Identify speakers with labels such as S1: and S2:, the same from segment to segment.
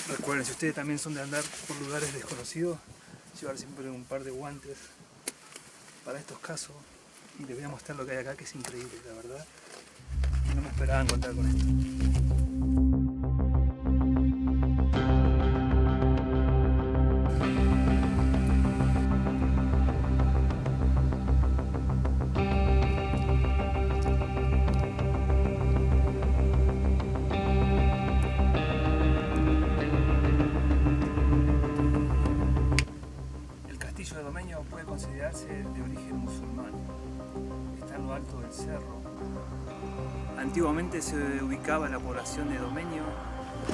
S1: Recuerden, si ustedes también son de andar por lugares desconocidos, llevar siempre un par de guantes para estos casos. Y les voy a mostrar lo que hay acá, que es increíble, la verdad. Y no me esperaba encontrar con esto. El castillo de Domenio puede considerarse de origen musulmán. Está en lo alto del cerro. Antiguamente se ubicaba la población de Domenio,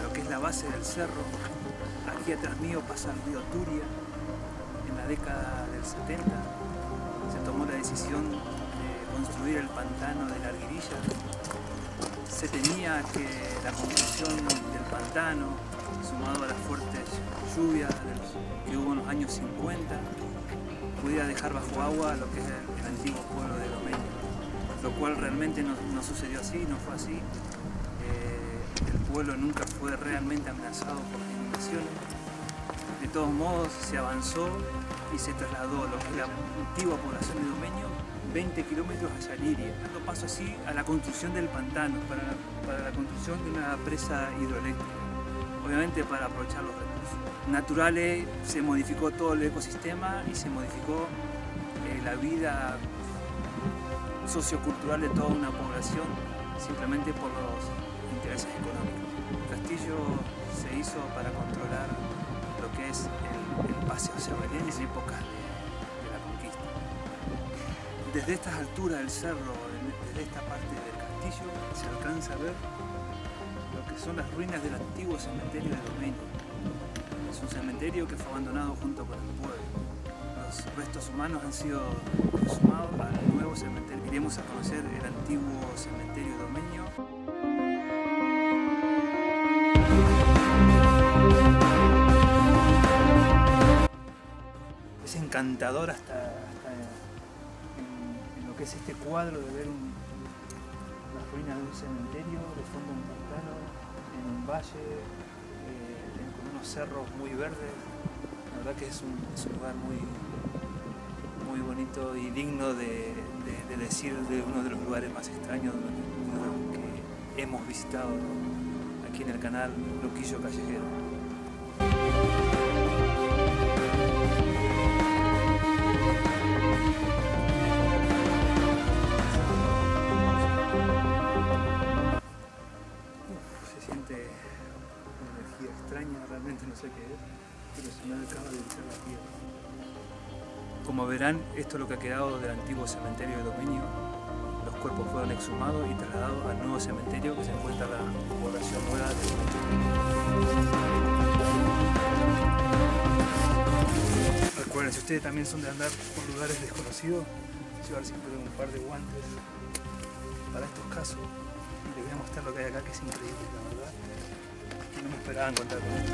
S1: lo que es la base del cerro. Aquí atrás mío pasa el río Turia. En la década del 70 se tomó la decisión de construir el pantano de la Arguirilla. Se temía que la construcción del pantano, sumado a las fuertes lluvias que hubo en los años 50, pudiera dejar bajo agua lo que es el antiguo pueblo de Domenio, lo cual realmente no sucedió así, no fue así. El pueblo nunca fue realmente amenazado por las inundaciones. De todos modos, se avanzó y se trasladó lo que es la antigua población de Domenio 20 kilómetros hacia Liria, dando paso así a la construcción del pantano, para la construcción de una presa hidroeléctrica, obviamente para aprovechar los recursos naturales. Se modificó todo el ecosistema y se modificó la vida sociocultural de toda una población simplemente por los intereses económicos. El castillo se hizo para controlar lo que es el paseo Cervelén en épocas de la conquista. Desde estas alturas del cerro, desde esta parte del castillo, se alcanza a ver lo que son las ruinas del antiguo cementerio de Domenio. Es un cementerio que fue abandonado junto con el pueblo. Los restos humanos han sido exhumados al nuevo cementerio. Iremos a conocer el antiguo cementerio de Domenio. Es encantador hasta en lo que es este cuadro de ver las ruinas de un cementerio, de fondo un pantano, en un valle, con unos cerros muy verdes. La verdad que es un lugar muy bonito y digno de decir de uno de los lugares más extraños que hemos visitado aquí en el canal Loquillo Callejero. Se siente una energía extraña, realmente no sé qué es, pero se me acaba de echar la piel. Como verán, esto es lo que ha quedado del antiguo cementerio de Domenio. Los cuerpos fueron exhumados y trasladados al nuevo cementerio que se encuentra en la población nueva de Domenio. Recuerden, si ustedes también son de andar por lugares desconocidos, llevar siempre un par de guantes para estos casos. Y les voy a mostrar lo que hay acá, que es increíble, la verdad. Y no me esperaba encontrar con esto.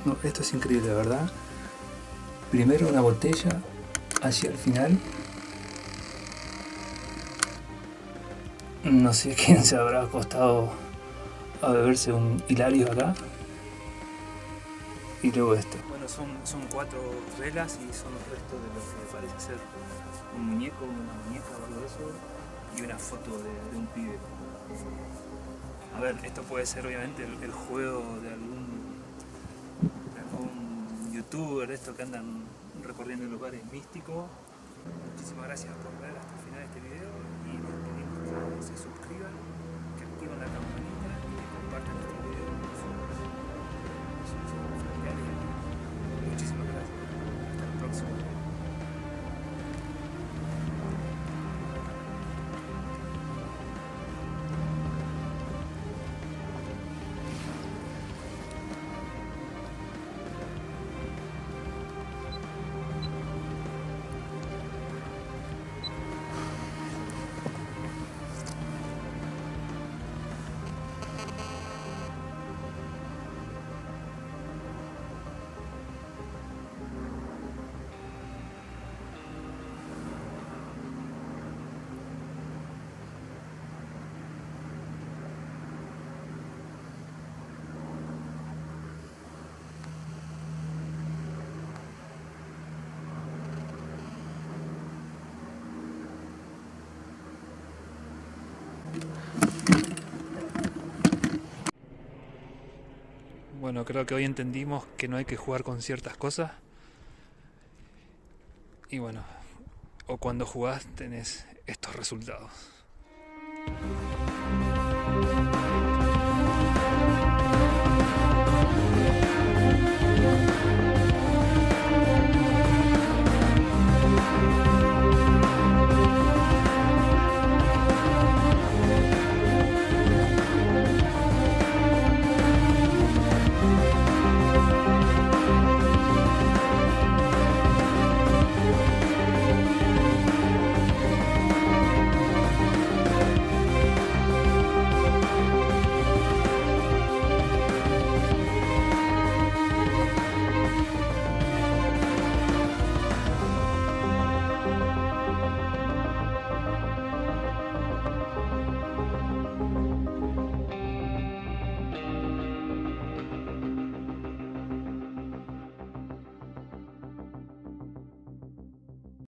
S1: No, esto es increíble, la verdad. Primero una botella, hacia el final. No sé quién se habrá acostado a beberse un Hilario acá. Y luego esto. Bueno, son 4 velas y son los restos de lo que parece ser un muñeco, una muñeca o algo de eso. Y una foto de un pibe. A ver, esto puede ser obviamente el juego de algún youtuber, esto que andan recorriendo lugares místicos. Muchísimas gracias por ver hasta el final de este video y les pedimos que se suscriban, que activen la campanita y que compartan este video con sus familiares. Muchísimas gracias. Hasta el próximo video. Bueno, creo que hoy entendimos que no hay que jugar con ciertas cosas. Y bueno, o cuando jugás tenés estos resultados.